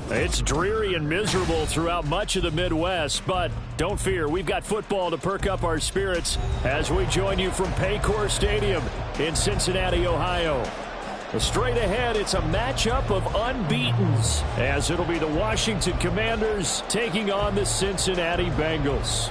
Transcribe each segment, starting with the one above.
It's dreary and miserable throughout much of the Midwest, but don't fear, we've got football to perk up our spirits as we join you from Paycor Stadium in Cincinnati, Ohio. Straight ahead, it's a matchup of unbeatens, as it'll be the Washington Commanders taking on the Cincinnati Bengals.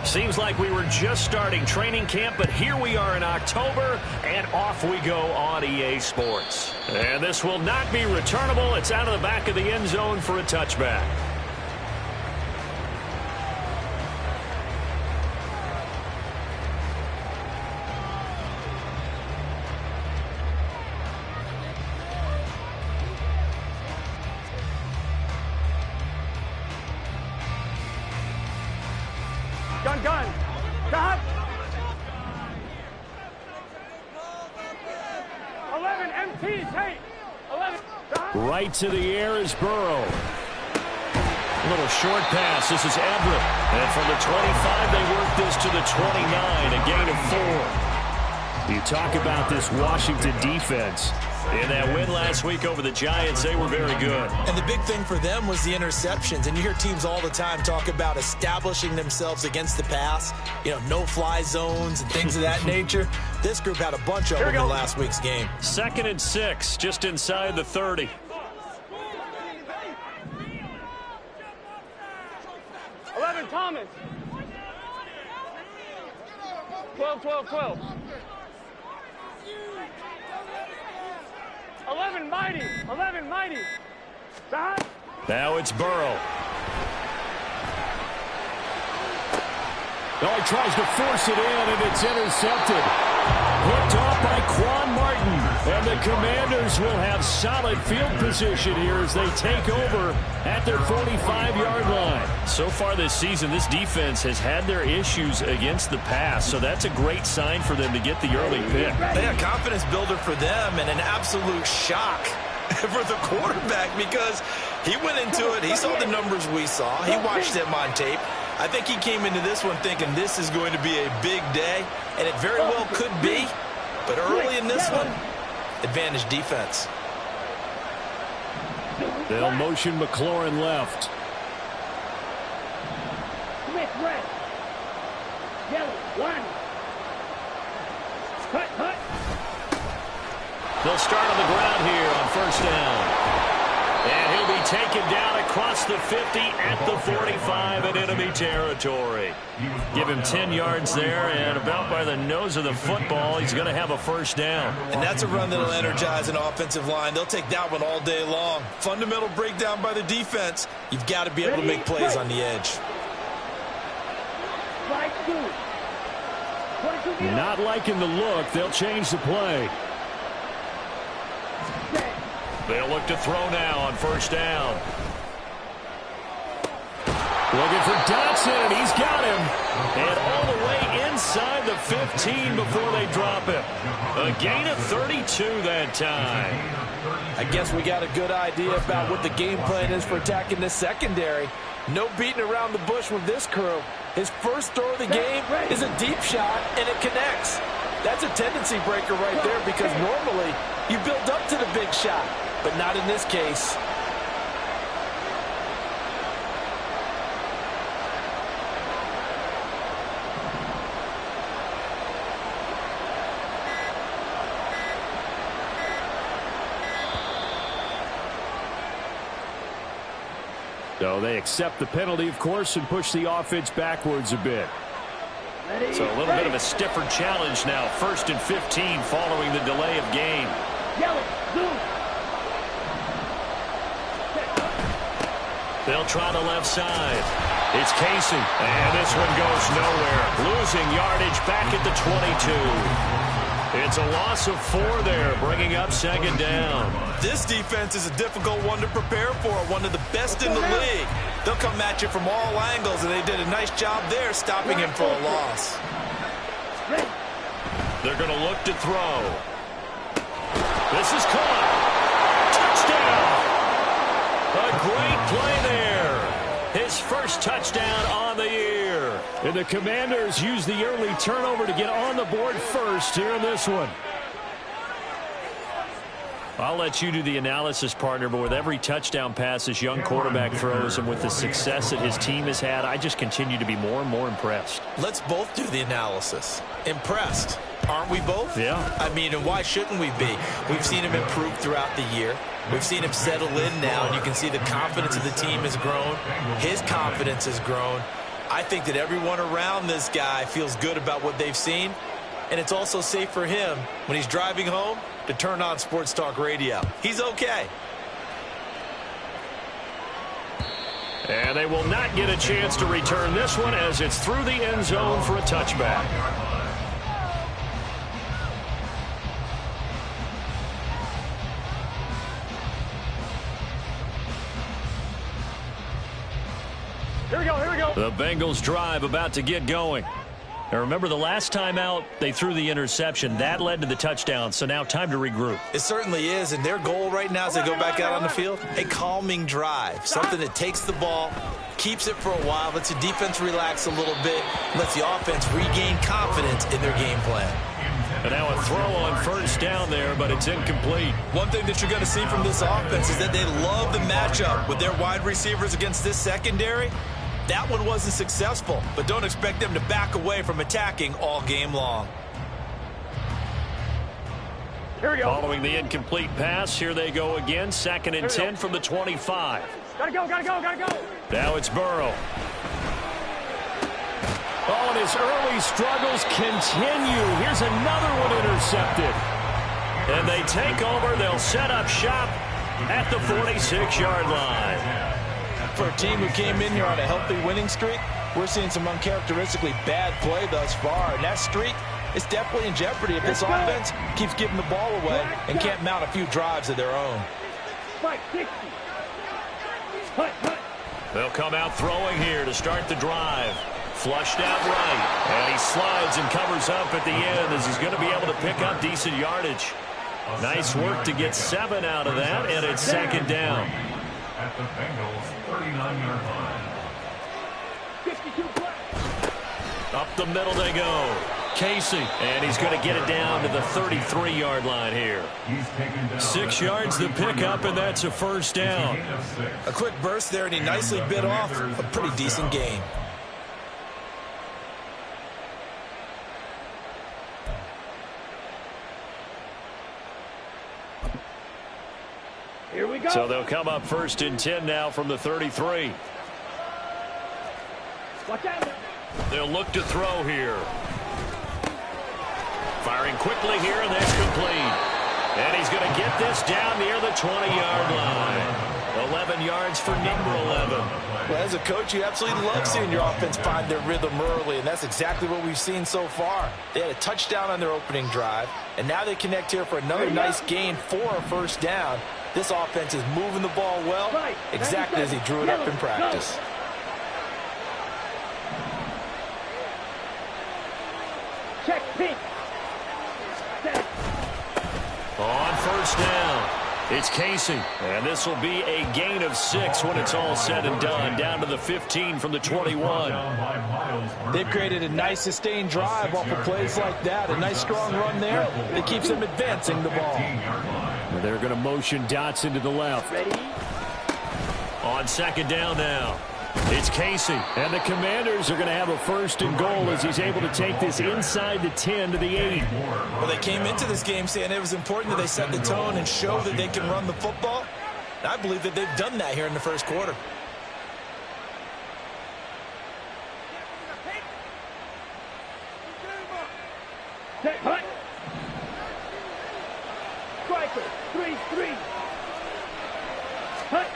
Seems like we were just starting training camp, but here we are in October, and off we go on EA Sports. And this will not be returnable. It's out of the back of the end zone for a touchback. Gun. Stop. 11 MTs, hey. 11. Stop. Right to the air is Burrow. A little short pass. This is Everett. And from the 25, they work this to the 29, a gain of 4. You talk about this Washington defense. In that win last week over the Giants, they were very good. And the big thing for them was the interceptions. And you hear teams all the time talk about establishing themselves against the pass. You know, no-fly zones and things of that nature. This group had a bunch of them in last week's game. 2nd and 6, just inside the 30. 11 Thomas. 12. 11 Mighty. Stop. Now it's Burrow. Oh, he tries to force it in, and it's intercepted. Picked off by Quan Martin. And the Commanders will have solid field position here as they take over at their 45-yard line. So far this season, this defense has had their issues against the pass, so that's a great sign for them to get the early pick. A confidence builder for them and an absolute shock for the quarterback because he went into it. He saw the numbers we saw. He watched them on tape. I think he came into this one thinking this is going to be a big day, and it very well could be. But early in this one, advantage defense. They'll motion McLaurin left. Smith red. Yellow 1. Cut. They'll start on the ground here on 1st down. And he'll be taken down across the 50 at the 45 in enemy territory. Give him 10 yards there, and about by the nose of the football, he's going to have a 1st down. And that's a run that'll energize an offensive line. They'll take that one all day long. Fundamental breakdown by the defense. You've got to be able to make plays on the edge. Not liking the look. They'll change the play. They'll look to throw now on 1st down. Looking for Dotson, and he's got him. And all the way inside the 15 before they drop him. A gain of 32 that time. I guess we got a good idea about what the game plan is for attacking this secondary. No beating around the bush with this crew. His first throw of the game is a deep shot, and it connects. That's a tendency breaker right there because normally you build up to the big shot, but not in this case. So they accept the penalty, of course, and push the offense backwards a bit. So a little bit of a stiffer challenge now. 1st and 15 following the delay of game. They'll try the left side. It's Casey. And this one goes nowhere. Losing yardage back at the 22. It's a loss of 4 there, bringing up second down. This defense is a difficult one to prepare for, one of the best in the league. They'll come at you from all angles, and they did a nice job there stopping him for a loss. They're going to look to throw. This is caught. Touchdown! A great play there. His first touchdown on the year. And the Commanders use the early turnover to get on the board first here in this one. I'll let you do the analysis, partner, but with every touchdown pass this young quarterback throws and with the success that his team has had, I just continue to be more and more impressed. Let's both do the analysis. Impressed. Aren't we both? Yeah. I mean, and why shouldn't we be? We've seen him improve throughout the year. We've seen him settle in now, and you can see the confidence of the team has grown. His confidence has grown. I think that everyone around this guy feels good about what they've seen, and it's also safe for him when he's driving home to turn on Sports Talk Radio. He's okay. And they will not get a chance to return this one as it's through the end zone for a touchback. Here we go, here we go. The Bengals drive about to get going. Now remember, the last time out, they threw the interception. That led to the touchdown, so now time to regroup. It certainly is, and their goal right now as they go back out on the field, a calming drive, something that takes the ball, keeps it for a while, lets the defense relax a little bit, lets the offense regain confidence in their game plan. And now a throw on first down there, but it's incomplete. One thing that you're going to see from this offense is that they love the matchup with their wide receivers against this secondary. That one wasn't successful, but don't expect them to back away from attacking all game long. Here we go. Following the incomplete pass, here they go again. 2nd and 10 from the 25. Gotta go, gotta go, gotta go. Now it's Burrow. Oh, and his early struggles continue. Here's another one intercepted. And they take over. They'll set up shop at the 46-yard line. For a team who came in here on a healthy winning streak, we're seeing some uncharacteristically bad play thus far. And that streak is definitely in jeopardy if this offense keeps giving the ball away and can't mount a few drives of their own. They'll come out throwing here to start the drive. Flushed out right. And he slides and covers up at the end as he's going to be able to pick up decent yardage. Nice work to get 7 out of that, and it's 2nd down. At the Bengals 39-yard line. 52 plays. Up the middle they go. Casey, and he's going to get it down to the 33-yard line here. 6 yards to pick up, and that's a first down. A quick burst there, and he nicely bit off a pretty decent gain. Here we go. So they'll come up 1st and 10 now from the 33. Watch out. They'll look to throw here. Firing quickly here, and that's complete. And he's going to get this down near the 20-yard line. 11 yards for number 11. Well, as a coach, you absolutely love seeing your offense find their rhythm early, and that's exactly what we've seen so far. They had a touchdown on their opening drive, and now they connect here for another nice gain for a first down. This offense is moving the ball well, exactly as he drew it up in practice. Check pink. On first down, it's Casey. And this will be a gain of 6 when it's all said and done. Down to the 15 from the 21. They've created a nice sustained drive off of plays like that. A nice strong run there that keeps them advancing the ball. They're going to motion Dotson to the left. Ready? On 2nd down now, it's Casey. And the Commanders are going to have a 1st and goal as he's able to take this inside the 10 to the 8. Well, they came into this game saying it was important that they set the tone and show that they can run the football. And I believe that they've done that here in the first quarter. Set, hut. Striker, 3-3. Hut.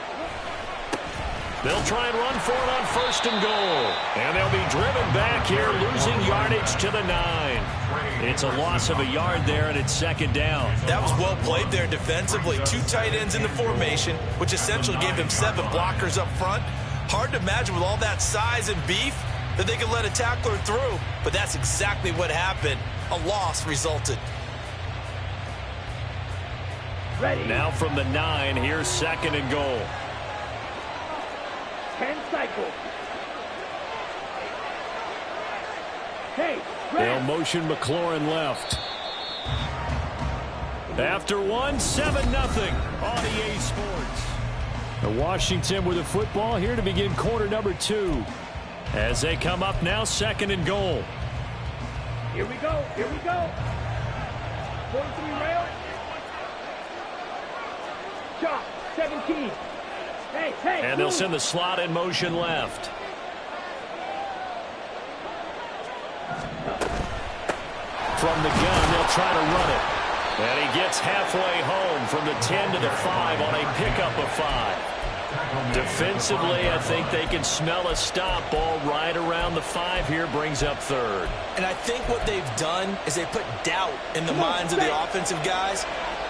They'll try and run for it on 1st and goal. And they'll be driven back here, losing yardage to the 9. It's a loss of a yard there, and it's second down. That was well played there defensively. 2 tight ends in the formation, which essentially gave them 7 blockers up front. Hard to imagine with all that size and beef that they could let a tackler through, but that's exactly what happened. A loss resulted. Ready. Now from the 9, here's second and goal. 10 cycles. Hey, They'll motion McLaurin left. After 1, 7-0 on EA Sports. Washington with the football here to begin quarter number 2. As they come up now, second and goal. Here we go. Here we go. 43 rail. Chop. 17. Hey, hey. And they'll send the slot in motion left. From the gun, they'll try to run it. And he gets halfway home from the 10 to the 5 on a pickup of 5. Defensively, I think they can smell a stop. Ball right around the 5 here, brings up third. And I think what they've done is they put doubt in the minds of the offensive guys.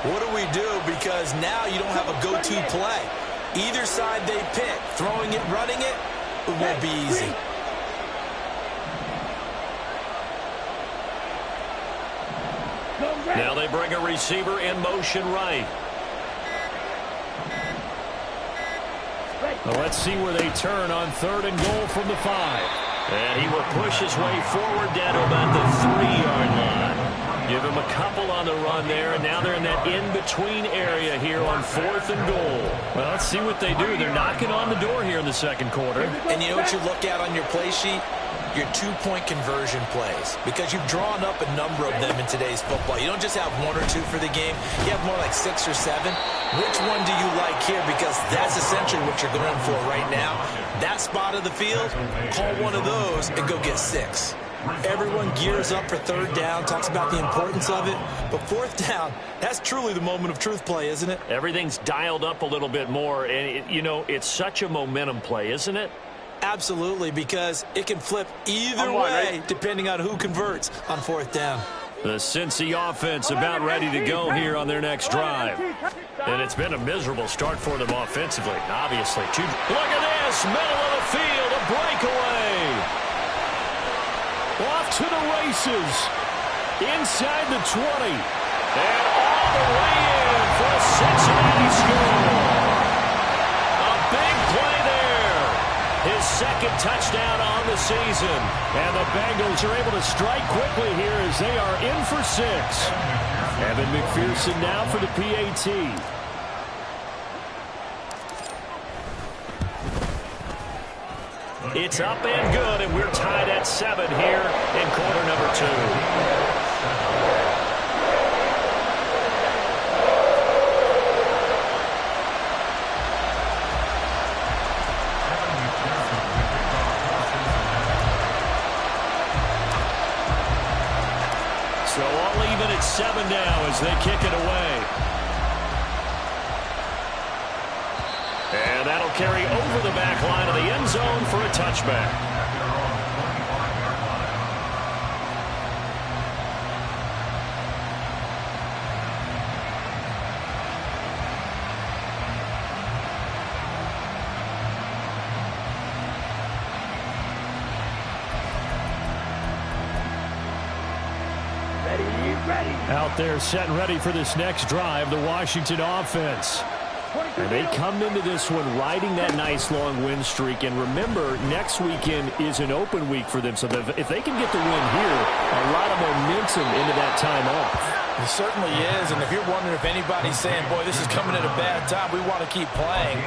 What do we do? Because now you don't have a go-to play. Either side they pick, throwing it, running it, it won't be easy. Now they bring a receiver in motion right. Well, let's see where they turn on third and goal from the 5. And he will push his way forward down to about the 3-yard line. Give him a couple on the run there, and now they're in that in-between area here on fourth and goal. Well, let's see what they do. They're knocking on the door here in the second quarter. And you know what you look at on your play sheet? Your 2-point conversion plays, because you've drawn up a number of them in today's football. You don't just have 1 or 2 for the game. You have more like 6 or 7. Which one do you like here? Because that's essentially what you're going for right now. That spot of the field, call one of those and go get 6. Everyone gears up for third down, talks about the importance of it. But fourth down, that's truly the moment of truth play, isn't it? Everything's dialed up a little bit more. And, you know, it's such a momentum play, isn't it? Absolutely, because it can flip either way depending on who converts on fourth down. The Cincy offense about ready to go here on their next drive. And it's been a miserable start for them offensively, obviously. Look at this, middle of the field, a breakaway. Off to the races. Inside the 20. And all the way in for a Cincinnati score. A big play there. His second touchdown on the season. And the Bengals are able to strike quickly here as they are in for 6. Evan McPherson now for the PAT. It's up and good, and we're tied at 7 here in quarter number 2. So all even at 7 now as they kick it away. And that'll carry over the back line of the end zone for a touchback. Out there set and ready for this next drive, the Washington offense. And they come into this one riding that nice long win streak. And remember, next weekend is an open week for them. So if they can get the win here, a lot of momentum into that time off. It certainly is. And if you're wondering if anybody's saying, boy, this is coming at a bad time, we want to keep playing,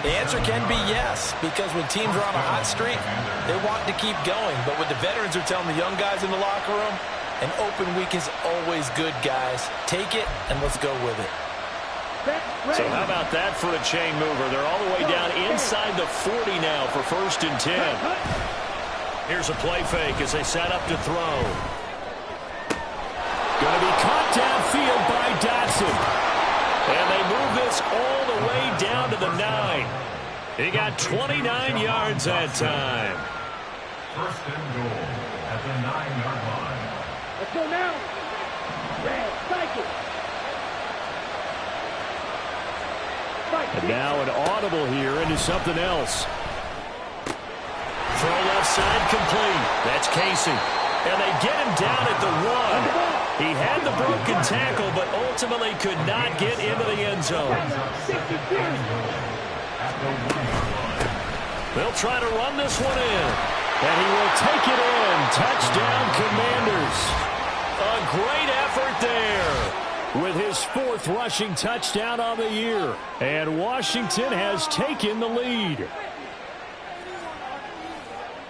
the answer can be yes. Because when teams are on a hot streak, they want to keep going. But what the veterans are telling the young guys in the locker room, an open week is always good, guys. Take it, and let's go with it. So how about that for a chain mover? They're all the way down inside the 40 now for 1st and 10. Here's a play fake as they set up to throw. Going to be caught downfield by Dotson. And they move this all the way down to the 9. He got 29 yards that time. First and goal at the 9-yard line. Let's go now. Red, cycle. And now an audible here into something else. Throw left side complete. That's Casey. And they get him down at the 1. He had the broken tackle, but ultimately could not get into the end zone. They'll try to run this one in. And he will take it in. Touchdown, Commanders. A great effort there with his 4th rushing touchdown on the year. And Washington has taken the lead.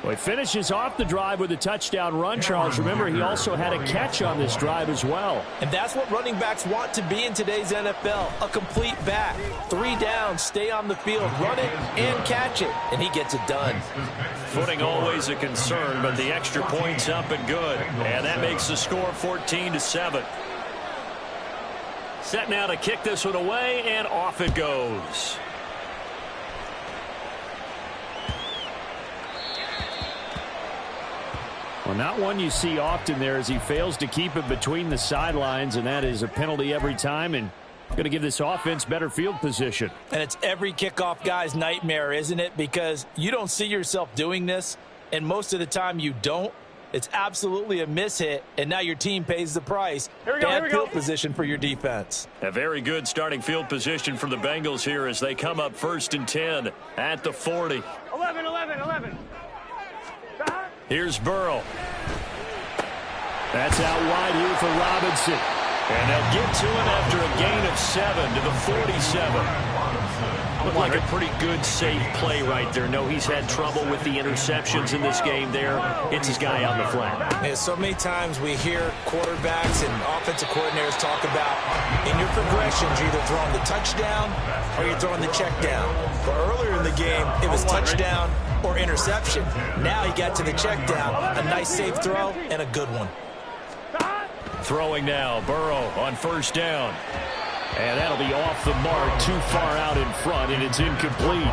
Well, he finishes off the drive with a touchdown run, Charles. Remember, he also had a catch on this drive as well. And that's what running backs want to be in today's NFL, a complete back. 3 down, stay on the field, run it, and catch it. And he gets it done. Footing always a concern, but the extra point's up and good. And that makes the score 14-7. Set now to kick this one away, and off it goes. Well, not one you see often there as he fails to keep it between the sidelines, and that is a penalty every time, and going to give this offense better field position. And it's every kickoff guy's nightmare, isn't it? Because you don't see yourself doing this, and most of the time you don't. It's absolutely a mishit, and now your team pays the price. Bad field position for your defense. A very good starting field position for the Bengals here as they come up 1st and 10 at the 40. 11. Here's Burrow. That's out wide here for Robinson. And they'll get to him after a gain of 7 to the 47. Looked like a pretty good, safe play right there. No, he's had trouble with the interceptions in this game there. It's his guy on the flat. And so many times we hear quarterbacks and offensive coordinators talk about in your progressions, you're either throwing the touchdown or you're throwing the check down. But earlier in the game, it was touchdown or interception. Now he got to the check down. A nice safe throw and a good one. Throwing now, Burrow on 1st down. And that'll be off the mark, too far out in front, and it's incomplete.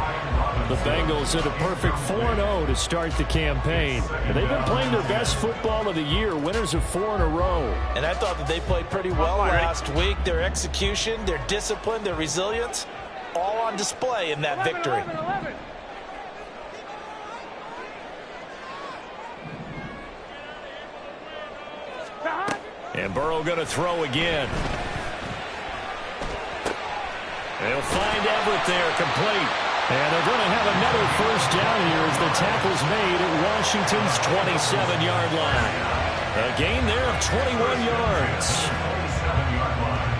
The Bengals at a perfect 4-0 to start the campaign. And they've been playing their best football of the year, winners of 4 in a row. And I thought that they played pretty well last week. Their execution, their discipline, their resilience, all on display in that victory. 11. And Burrow going to throw again. They'll find Everett there, complete. And they're going to have another 1st down here as the tackle's made at Washington's 27-yard line. A gain there of 21 yards. 27-yard line.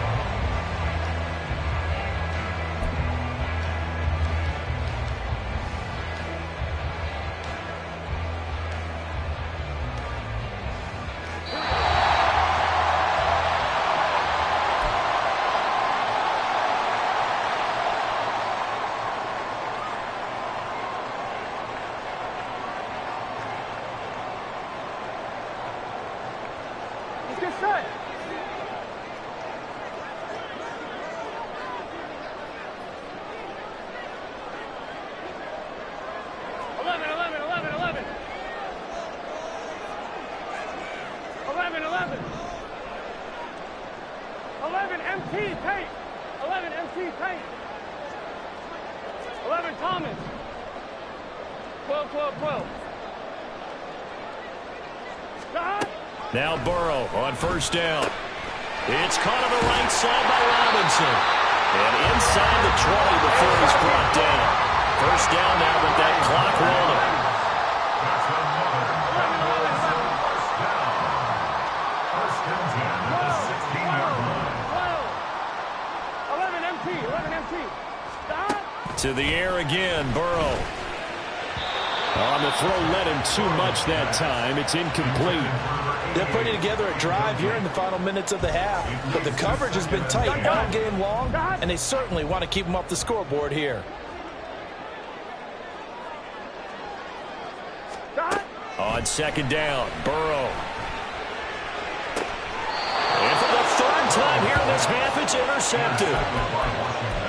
Now Burrow on 1st down. It's caught on the right side by Robinson. And inside the 20 before he's brought down. 1st down now with that clock rolling. That's another first down. 1st and 10 at the 16-yard line. 11 MT. Stop. To the air again, Burrow. On the throw, led him too much that time. It's incomplete. They're putting together a drive here in the final minutes of the half. But the coverage has been tight all game long, and they certainly want to keep them off the scoreboard here. On 2nd down, Burrow. And for the 3rd time here in First half, it's intercepted.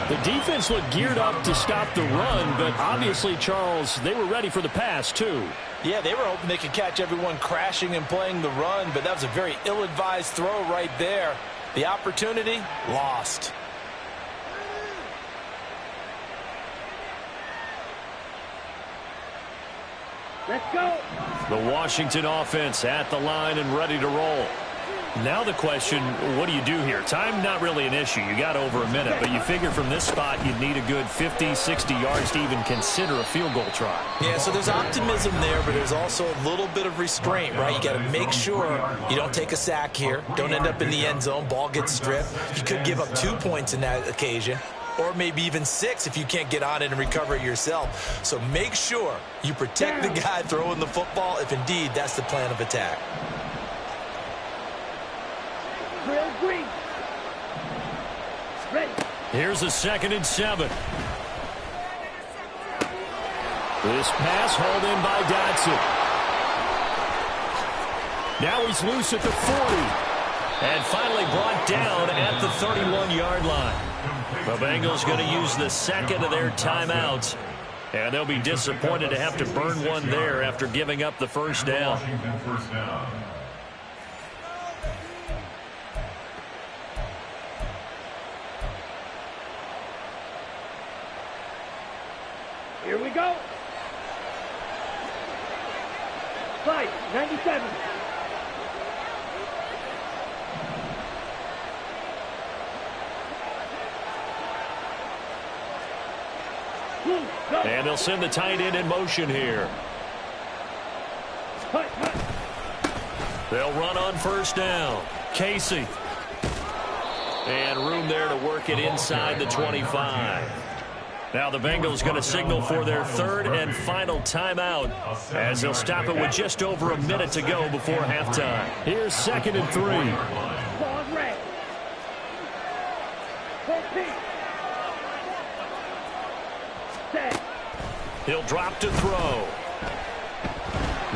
The defense looked geared up to stop the run, but obviously, Charles, they were ready for the pass, too. Yeah, they were hoping they could catch everyone crashing and playing the run, but that was a very ill-advised throw right there. The opportunity, lost. Let's go. The Washington offense at the line and ready to roll. Now the question, what do you do here? Time not really an issue. You got over a minute, but you figure from this spot you'd need a good 50, 60 yards to even consider a field goal try. Yeah, so there's optimism there, but there's also a little bit of restraint, right? You got to make sure you don't take a sack here. Don't end up in the end zone. Ball gets stripped. You could give up 2 points in that occasion, or maybe even 6 if you can't get on it and recover it yourself. So make sure you protect the guy throwing the football if indeed that's the plan of attack. Green. Ready. Here's a 2nd and 7. This pass hauled in by Dotson. Now he's loose at the 40. And finally brought down at the 31-yard line. The Bengals going to use the 2nd of their timeouts. And they'll be disappointed to have to burn one there after giving up the first down. Here we go. Fight, 97. And they'll send the tight end in motion here. They'll run on first down. Casey. And room there to work it inside the 25. Now the Bengals going to signal for their 3rd and final timeout as they'll stop it with just over a minute to go before halftime. Here's 2nd and 3. Ball red. Set. He'll drop to throw.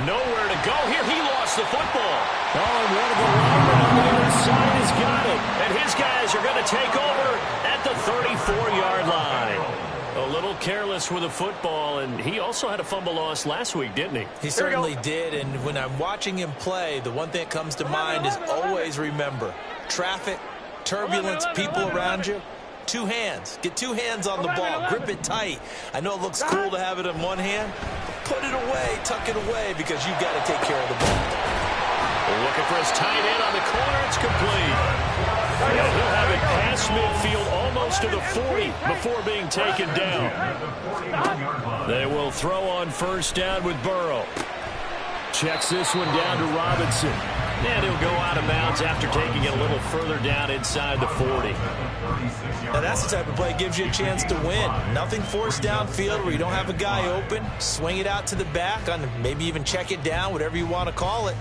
Nowhere to go. Here he lost the football. Oh, and one of the linemen on the other side has got it. And his guys are going to take over at the 34-yard line. A little careless with the football, and he also had a fumble loss last week, didn't he? He certainly did, and when I'm watching him play, the one thing that comes to mind is always remember, traffic, turbulence, people around you, 2 hands. Get 2 hands on the ball. Grip it tight. I know it looks cool to have it in one hand. Put it away, tuck it away, because you've got to take care of the ball. We're looking for his tight end on the corner. It's complete. And he'll have it past midfield almost to the 40 before being taken down. They will throw on first down with Burrow. Checks this one down to Robinson. And he'll go out of bounds after taking it a little further down inside the 40. Now that's the type of play that gives you a chance to win. Nothing forced downfield where you don't have a guy open. Swing it out to the back, on maybe even check it down, whatever you want to call it.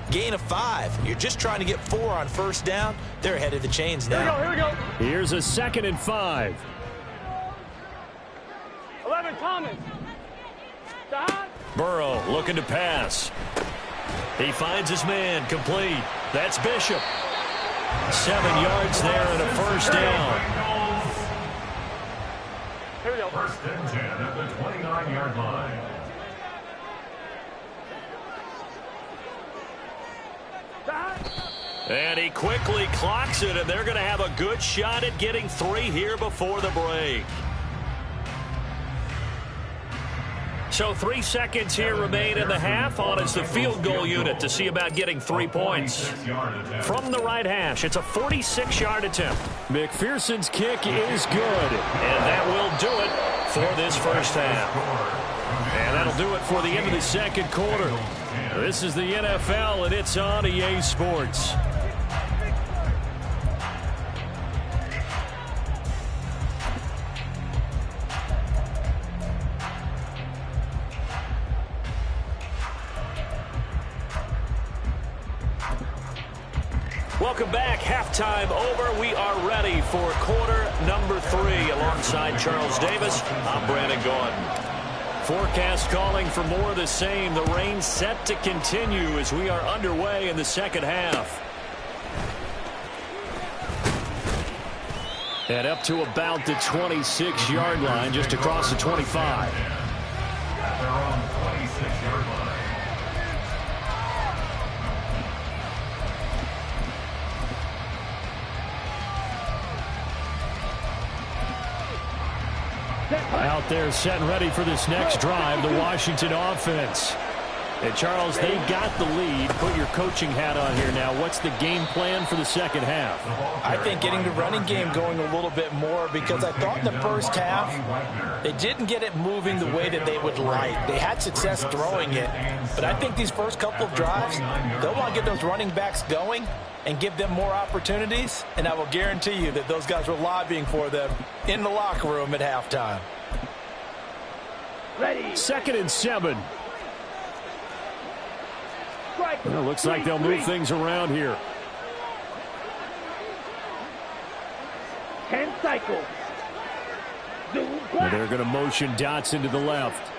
Gain of 5. You're just trying to get 4 on first down. They're ahead of the chains now. Here we go. Here's a 2nd and 5. 11, Thomas. Burrow looking to pass. He finds his man, complete. That's Bishop. 7 yards there and a first down. Here we go. 1st and 10 at the 29-yard line. And he quickly clocks it, and they're going to have a good shot at getting 3 here before the break. So 3 seconds here remain in the half. On is the field goal unit to see about getting 3 points. From the right hash, it's a 46-yard attempt. McPherson's kick is good, and that will do it for this first half. And that'll do it for the end of the second quarter. This is the NFL, and it's on EA Sports. Welcome back. Halftime over. We are ready for quarter number 3. Alongside Charles Davis, I'm Brandon Gordon. Forecast calling for more of the same. The rain set to continue as we are underway in the second half. And up to about the 26-yard line, just across the 25. At their own 26-yard line. Out there set and ready for this next drive, the Washington offense. And Charles, they got the lead. Put your coaching hat on here now. What's the game plan for the second half? I think getting the running game going a little bit more, because I thought in the first half they didn't get it moving the way that they would like. They had success throwing it, but I think these first couple of drives, they'll want to get those running backs going and give them more opportunities, and I will guarantee you that those guys were lobbying for them in the locker room at halftime. Ready. 2nd and 7. Well, looks like they'll move things around here. 10 cycles. Well, they're going to motion Dotson to the left.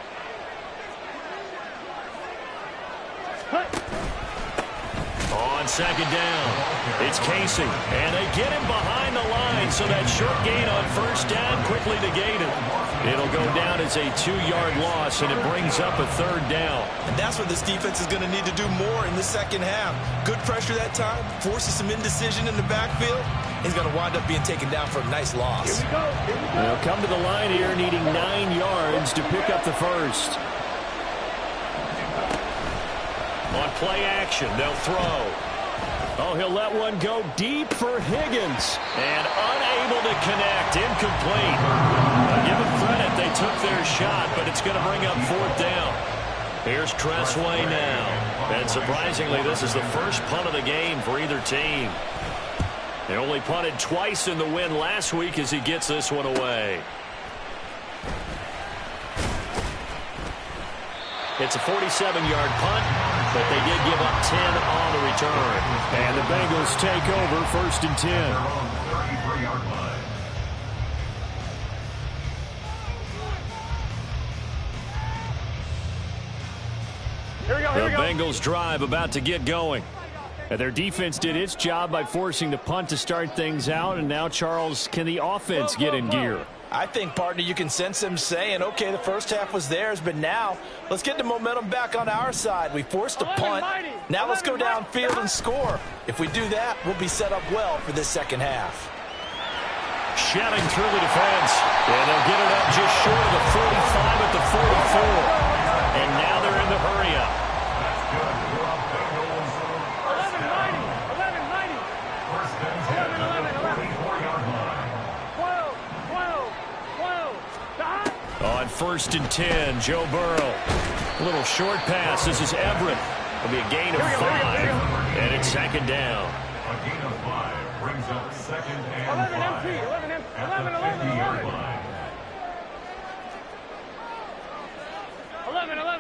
On 2nd down, it's Casey. And they get him behind the line, so that short gain on 1st down quickly negated. It'll go down as a 2-yard loss, and it brings up a 3rd down. And that's what this defense is going to need to do more in the second half. Good pressure that time, forces some indecision in the backfield. He's going to wind up being taken down for a nice loss. Here we go. Here we go. They'll come to the line here, needing 9 yards to pick up the first. On play action, they'll throw. Oh, he'll let one go deep for Higgins. And unable to connect. Incomplete. Give them credit. They took their shot, but it's going to bring up 4th down. Here's Cressway now. And surprisingly, this is the first punt of the game for either team. They only punted twice in the win last week as he gets this one away. It's a 47-yard punt, but they did give up 10 on the return. And the Bengals take over 1st and 10. Their own 33-yard line. The Bengals drive about to get going. And their defense did its job by forcing the punt to start things out. And now, Charles, can the offense get in gear? I think, partner, you can sense them saying, okay, the first half was theirs, but now let's get the momentum back on our side. We forced a punt. Now let's go downfield and score. If we do that, we'll be set up well for this second half. Shedding through the defense. And they'll get it up just short of the 45 at the 44. And now they're in the hurry-up. That's good. You're up, Bengals. 11-90. First and 10 at the 44-yard line. 12. On 1st and 10, Joe Burrow. A little short pass. This is Everett. It'll be a gain of 5. And it's 2nd down. A gain of 5 brings up 2nd and 11 5. empty. 11 empty. At the 50-yard line. 11. 11.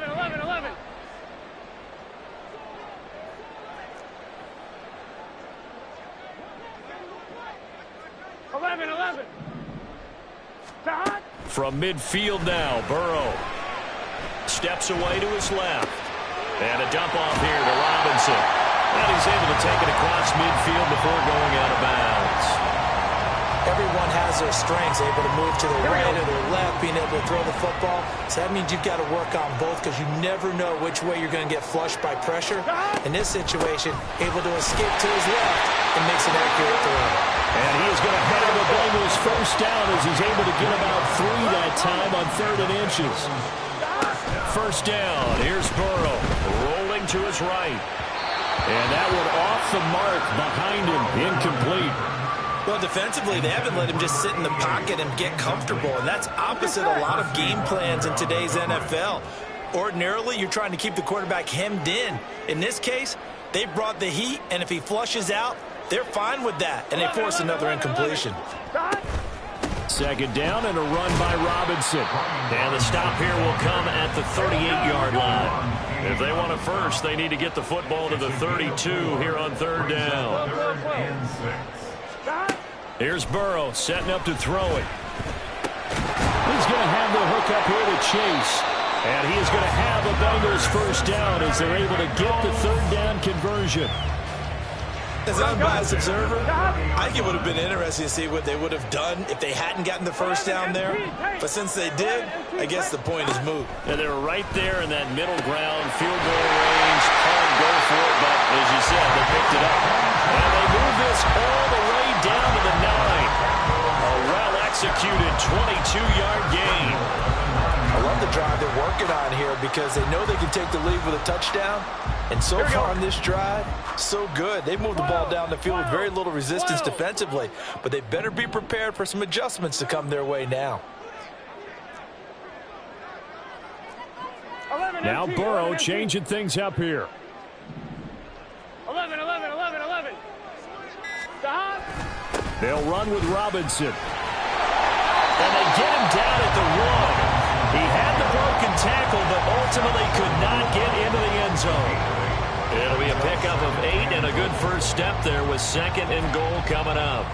From midfield now, Burrow steps away to his left. And a dump off here to Robinson. And he's able to take it across midfield before going out of bounds. Everyone has their strengths, able to move to their right or their left, being able to throw the football. So that means you've got to work on both, because you never know which way you're going to get flushed by pressure. In this situation, able to escape to his left and makes an accurate throw. And he is going to head the Bengals first down as he's able to get about 3 that time on 3rd and inches. First down, here's Burrow rolling to his right. And that one off the mark behind him, incomplete. Well, defensively, they haven't let him just sit in the pocket and get comfortable, and that's opposite a lot of game plans in today's NFL. Ordinarily, you're trying to keep the quarterback hemmed in. In this case, they brought the heat, and if he flushes out, they're fine with that, and they force another incompletion. 2nd down and a run by Robinson. And the stop here will come at the 38-yard line. If they want a first, they need to get the football to the 32 here on 3rd down. 3rd and 6. Here's Burrow setting up to throw it. He's going to have the hook up here to Chase. And he is going to have the Bengals first down as they're able to get the 3rd down conversion. As an unbiased observer, I think it would have been interesting to see what they would have done if they hadn't gotten the first down there. But since they did, I guess the point is moot. And they were right there in that middle ground, field goal range. Can't go for it, but as you said, they picked it up. And they move this all the way down to the 9. A well-executed 22-yard gain. I love the drive they're working on here because they know they can take the lead with a touchdown. And so far on this drive, so good. They moved the ball down the field with very little resistance defensively, but they better be prepared for some adjustments to come their way now. Now Burrow changing things up here. 11. Stop. They'll run with Robinson. And they get him down at the 1. He had the broken tackle, but ultimately could not get into the end zone. It'll be a pickup of 8 and a good first step there with 2nd and goal coming up.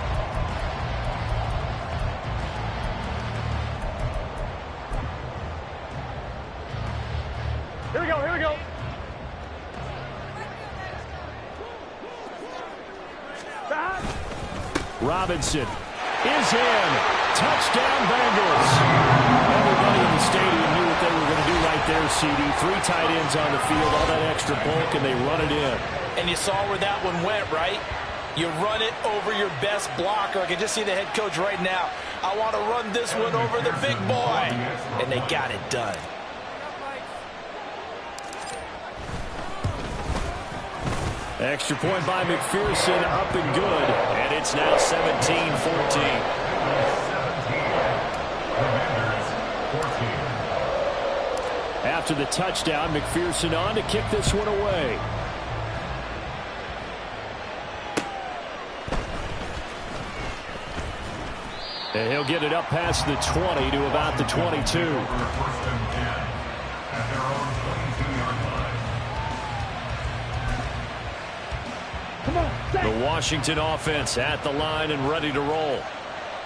Here we go. Stop. Robinson is in. Touchdown, Bengals. Everybody in the stadium knew what they were going to do right there, CD. 3 tight ends on the field, all that extra bulk, and they run it in. And you saw where that one went, right? You run it over your best blocker. I can just see the head coach right now. I want to run this one over the big boy. And they got it done. Extra point by McPherson, up and good. And it's now 17-14. After the touchdown, McPherson on to kick this one away. And he'll get it up past the 20 to about the 22. The Washington offense at the line and ready to roll.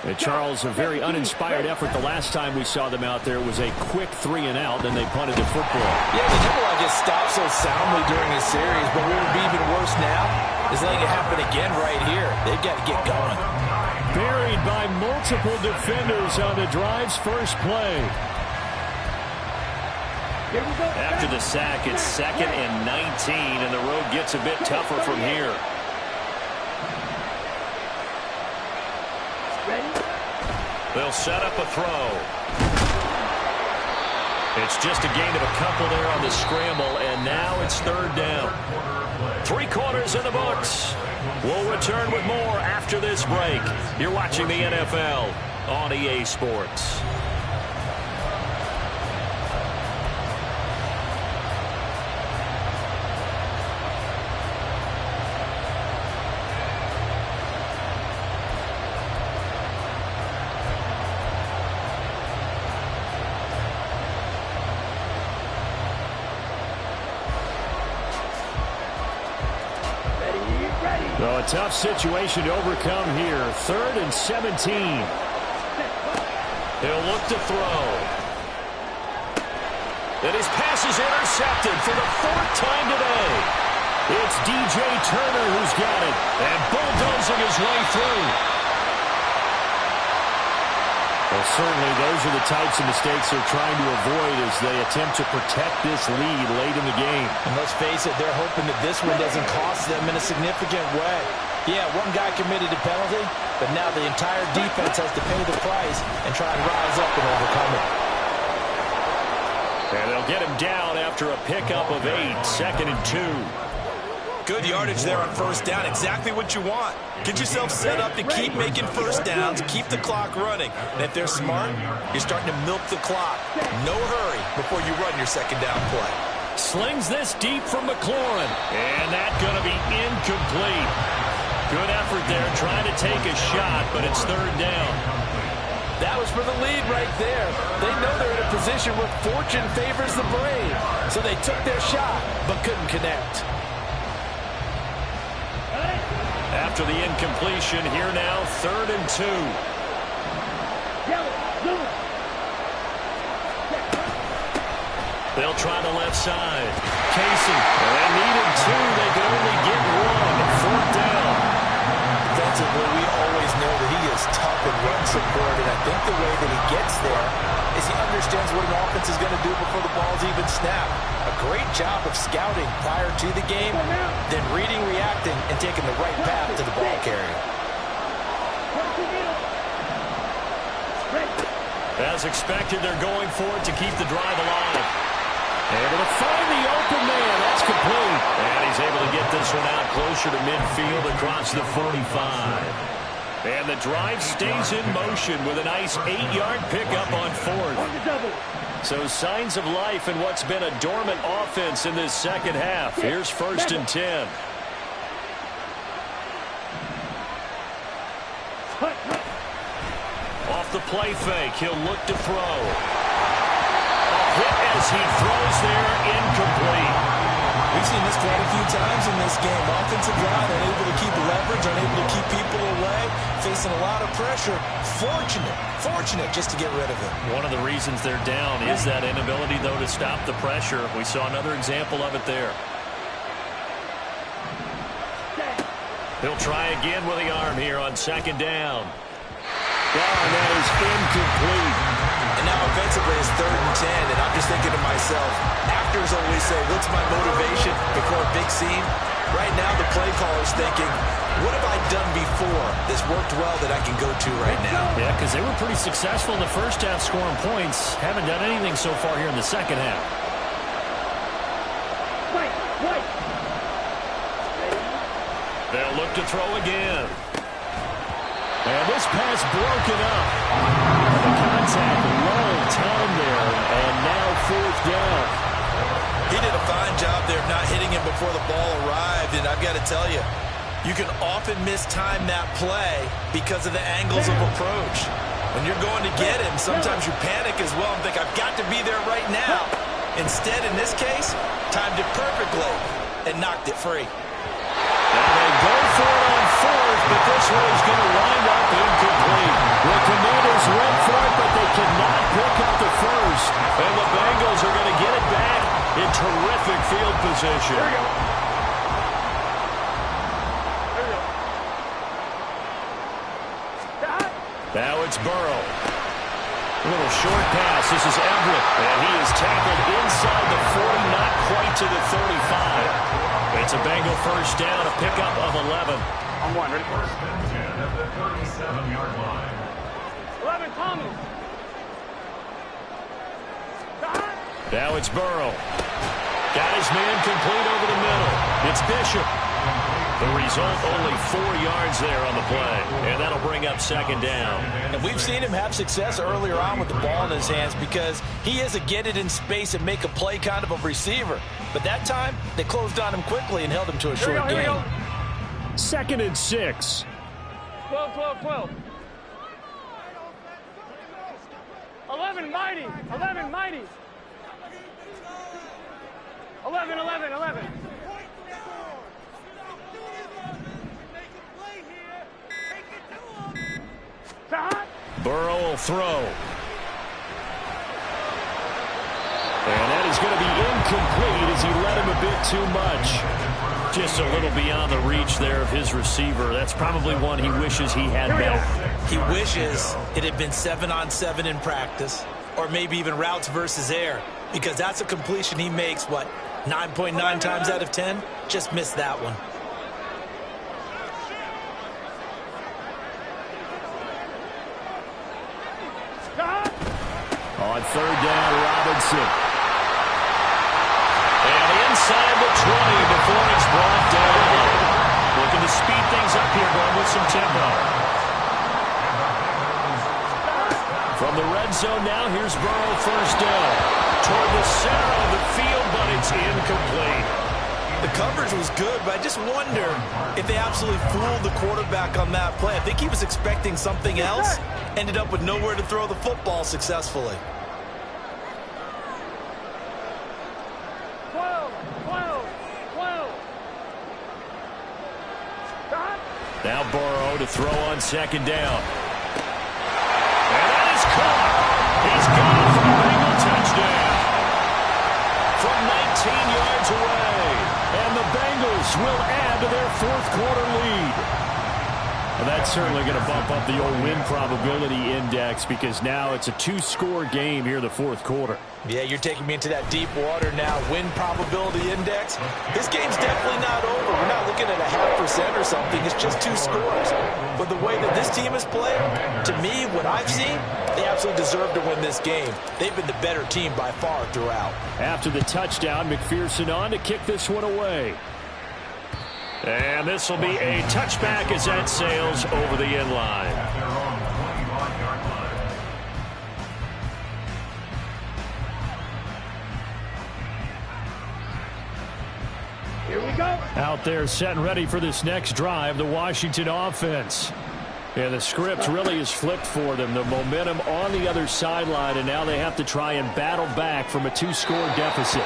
And Charles, a very uninspired effort the last time we saw them out there. It was a quick 3 and out, then they punted the football. Yeah, they never like get stopped so soundly during a series, but what would be even worse now is letting it happen again right here. They've got to get going. Buried by multiple defenders on the drive's first play. After the sack, it's 2nd and 19, and the road gets a bit tougher from here. They'll set up a throw. It's just a gain of a couple there on the scramble, and now it's 3rd down. 3 quarters in the books. We'll return with more after this break. You're watching the NFL on EA Sports. So a tough situation to overcome here. 3rd and 17. He'll look to throw. And his pass is intercepted for the 4th time today. It's DJ Turner who's got it. And bulldozing his way through. Well, certainly those are the types of mistakes they're trying to avoid as they attempt to protect this lead late in the game. And let's face it, they're hoping that this one doesn't cost them in a significant way. Yeah, one guy committed a penalty, but now the entire defense has to pay the price and try and rise up and overcome it. And they'll get him down after a pickup of 8, 2nd and 2. Good yardage there on 1st down. Exactly what you want. Get yourself set up to keep making 1st downs, keep the clock running. And if they're smart, you're starting to milk the clock. No hurry before you run your 2nd down play. Slings this deep from McLaurin. And that's going to be incomplete. Good effort there trying to take a shot, but it's 3rd down. That was for the lead right there. They know they're in a position where fortune favors the brave. So they took their shot, but couldn't connect. After the incompletion, here now, 3rd and 2. They'll try the left side. Casey, they needed 2. They could only get 1. 4th down. the way that he gets there is he understands what an offense is going to do before the ball's even snapped. A great job of scouting prior to the game, then reading, reacting, and taking the right path to the ball carrier. As expected, they're going for it to keep the drive alive. Able to find the open man. That's complete. And he's able to get this one out closer to midfield across the 45. And the drive stays in motion with a nice 8-yard pickup on fourth. So signs of life in what's been a dormant offense in this second half. Here's 1st and 10. Off the play fake, he'll look to throw. A hit as he throws there, incomplete. We've seen this quite a few times in this game. Offensive line unable to keep leverage, unable to keep people away, facing a lot of pressure. Fortunate just to get rid of it. One of the reasons they're down is that inability, though, to stop the pressure. We saw another example of it there. He'll try again with the arm here on 2nd down. And that is incomplete. And now offensively it's 3rd and 10, and I'm just thinking to myself, actors always say, what's my motivation before a big scene? Right now the play caller's thinking, what have I done before that's worked well that I can go to right now? Yeah, because they were pretty successful in the first half scoring points. Haven't done anything so far here in the second half. They'll look to throw again. And this pass broken up. The contact, long time there, and now 4th down. He did a fine job there of not hitting him before the ball arrived, and I've got to tell you, you can often mistime that play because of the angles of approach. When you're going to get him, sometimes you panic as well and think, I've got to be there right now. Instead, in this case, timed it perfectly and knocked it free. And they go for it on 4th, but this one is going to wind up incomplete. The Commanders went for it, but they cannot pick up the first. And the Bengals are going to get it back in terrific field position. There you go. Now it's Burrow. A little short pass. This is Everett. And he is tackled inside the 40, not quite to the 35. It's a Bengal 1st down, a pickup of 11. I'm one. Ready? 1st and 10 at the 37-yard line. 11, Thomas. Now it's Burrow. Got his man complete over the middle. It's Bishop. The result, only 4 yards there on the play. And that'll bring up 2nd down. And we've seen him have success earlier on with the ball in his hands because he is a get it in space and make a play kind of a receiver. But that time, they closed on him quickly and held him to a short gain. 2nd and 6. 12, 12, 12. 11, mighty. 11, mighty. 11, 11, 11. Burrow will throw. And that is going to be incomplete as he led him a bit too much. Just a little beyond the reach there of his receiver. That's probably one he wishes he had back. He wishes it had been 7-on-7 in practice, or maybe even routes versus air, because that's a completion he makes, 9.9 times out of 10? Just missed that one. On 3rd down, Robinson. And inside the 20 before it's brought down. Looking to speed things up here, going with some tempo. From the red zone now, here's Burrow, 1st down. Toward the center of the field, but it's incomplete. The coverage was good, but I just wonder if they absolutely fooled the quarterback on that play. I think he was expecting something else. Ended up with nowhere to throw the football successfully. 12, 12, 12. Now Burrow to throw on 2nd down. And that is caught. He's got it for a Bengal touchdown. From 19 yards away. And the Bengals will add to their 4th quarter lead. Well, that's certainly going to bump up the old win probability index because now it's a 2-score game here in the fourth quarter. Yeah, you're taking me into that deep water now. Win probability index. This game's definitely not over. We're not looking at a 0.5% or something. It's just 2 scores. But the way that this team has played, to me, what I've seen, they absolutely deserve to win this game. They've been the better team by far throughout. After the touchdown, McPherson on to kick this one away. And this will be a touchback as that sails over the end line. Here we go. Out there set and ready for this next drive, the Washington offense. Yeah, the script really is flipped for them. The momentum on the other sideline, and now they have to try and battle back from a 2-score deficit.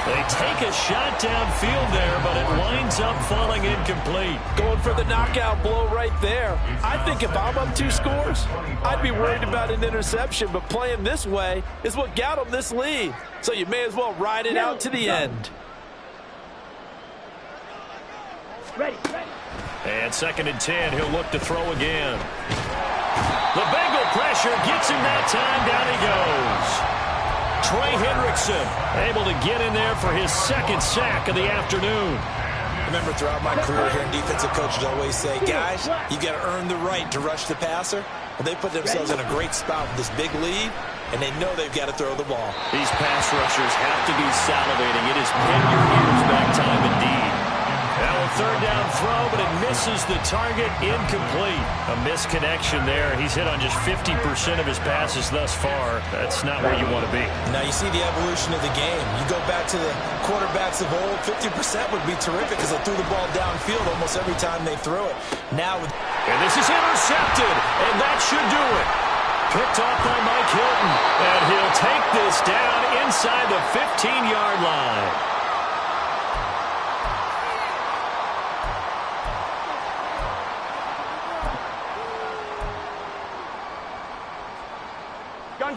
They take a shot downfield there, but it winds up falling incomplete. Going for the knockout blow right there. I think if I'm up 2 scores, I'd be worried about an interception, but playing this way is what got them this lead. So you may as well ride it out to the end. Ready. And 2nd and 10, he'll look to throw again. The Bengal pressure gets him that time. Down he goes. Trey Hendrickson able to get in there for his 2nd sack of the afternoon. Remember, throughout my career here, defensive coaches always say, guys, you got to earn the right to rush the passer. Well, they put themselves in a great spot with this big lead, and they know they've got to throw the ball. These pass rushers have to be salivating. It is pin your ears back time indeed. Now a 3rd down throw, but it misses the target. Incomplete. A misconnection there. He's hit on just 50% of his passes thus far. That's not where you want to be. Now you see the evolution of the game. You go back to the quarterbacks of old, 50% would be terrific because they threw the ball downfield almost every time they throw it. Now, and this is intercepted, and that should do it. Picked off by Mike Hilton, and he'll take this down inside the 15-yard line.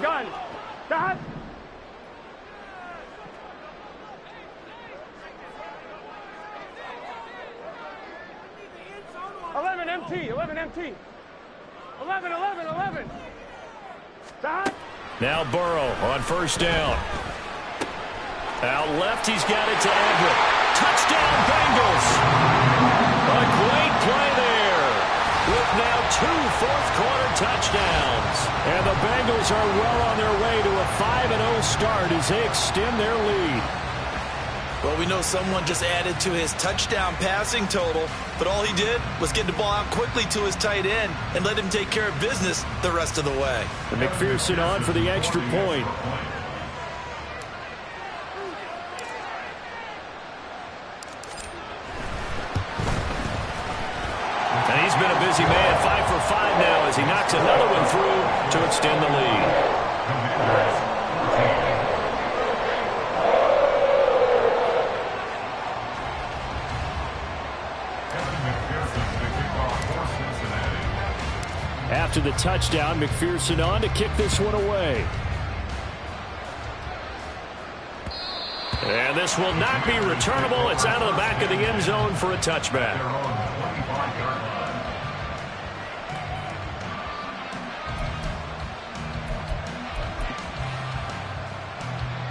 Gun. Stop. Eleven empty. 11. Stop. Now Burrow on 1st down. Out left, he's got it to Everett. Touchdown, Bengals. A great play there. With now 2 fourth-quarter touchdowns. And the Bengals are well on their way to a 5-0 start as they extend their lead. Well, we know someone just added to his touchdown passing total, but all he did was get the ball out quickly to his tight end and let him take care of business the rest of the way. And McPherson on for the extra point. And he's been a busy man, 5 for 5 now as he knocks another one through to extend the lead. After the touchdown, McPherson on to kick this one away. And this will not be returnable. It's out of the back of the end zone for a touchback.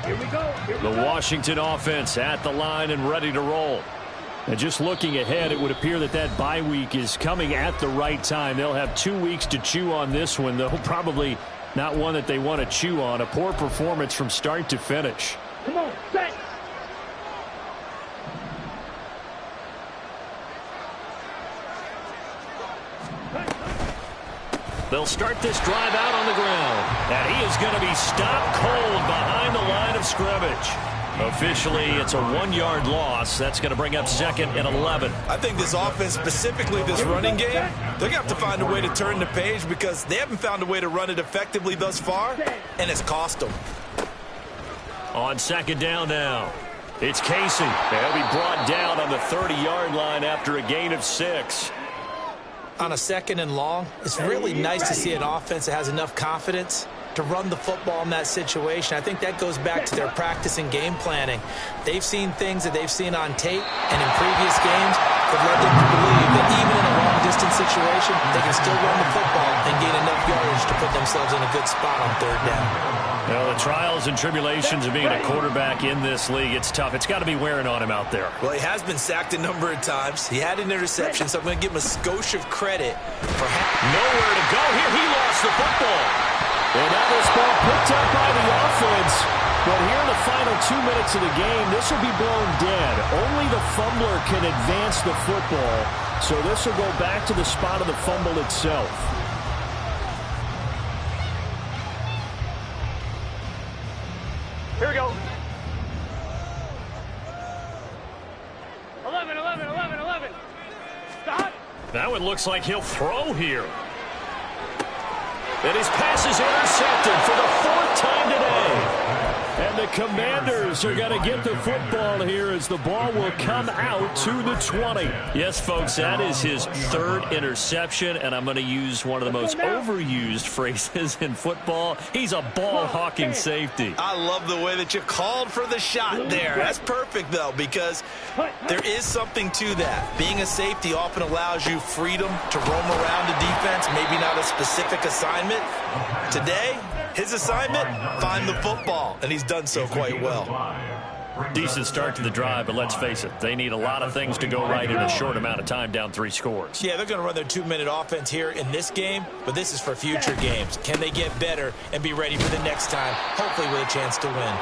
Here we go. The Washington offense at the line and ready to roll. And just looking ahead, it would appear that that bye week is coming at the right time. They'll have 2 weeks to chew on this one, though probably not one that they want to chew on. A poor performance from start to finish. Come on, set. They'll start this drive out on the ground. And he is going to be stopped cold behind the line of scrimmage. Officially, it's a 1-yard loss. That's going to bring up 2nd and 11. I think this offense, specifically this running game, they're going to have to find a way to turn the page because they haven't found a way to run it effectively thus far, and it's cost them. On 2nd down now, it's Casey. They'll be brought down on the 30-yard line after a gain of 6. On a 2nd and long, it's really nice to see an offense that has enough confidence to run the football in that situation. I think that goes back to their practice and game planning. They've seen things that they've seen on tape and in previous games that led them to believe that even in a long-distance consistent situation, they can still run the football and gain enough yardage to put themselves in a good spot on third down. Well, the trials and tribulations of being a quarterback in this league, it's tough. It's got to be wearing on him out there. Well, he has been sacked a number of times. He had an interception, so I'm going to give him a skosh of credit for nowhere to go here. He lost the football. And now this ball picked up by the offense. But here in the final 2 minutes of the game, this will be blown dead. Only the fumbler can advance the football. So this will go back to the spot of the fumble itself. Here we go. 11, 11, 11, 11. Stop. That one looks like he'll throw here. And his pass is intercepted for the 4th time today. And the Commanders are going to get the football here as the ball will come out to the 20. Yes, folks, that is his 3rd interception, and I'm going to use one of the most overused phrases in football. He's a ball-hawking safety. I love the way that you called for the shot there. That's perfect, though, because there is something to that. Being a safety often allows you freedom to roam around the defense, maybe not a specific assignment. Today, his assignment, find the football, and he's done so quite well. Decent start to the drive, but let's face it, they need a lot of things to go right in a short amount of time, down 3 scores. Yeah, they're going to run their 2-minute offense here in this game, but this is for future games. Can they get better and be ready for the next time, hopefully with a chance to win?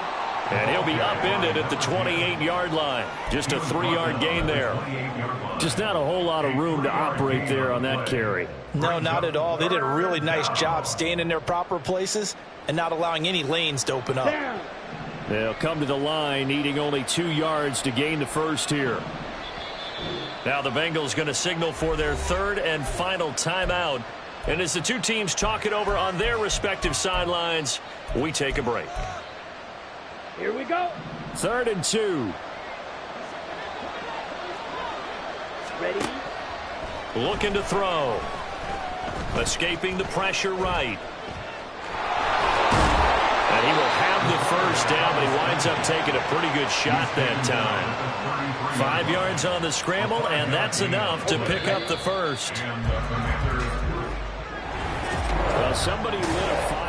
And he'll be upended at the 28-yard line. Just a 3-yard gain there. Just not a whole lot of room to operate there on that carry. No, not at all. They did a really nice job staying in their proper places and not allowing any lanes to open up. They'll come to the line, needing only 2 yards to gain the first here. Now the Bengals going to signal for their 3rd and final timeout. And as the two teams talk it over on their respective sidelines, we take a break. Here we go. 3rd and 2. Ready. Looking to throw. Escaping the pressure right. And he will have the first down, but he winds up taking a pretty good shot that time. 5 yards on the scramble, and that's enough to pick up the first. Well, somebody lit a fire.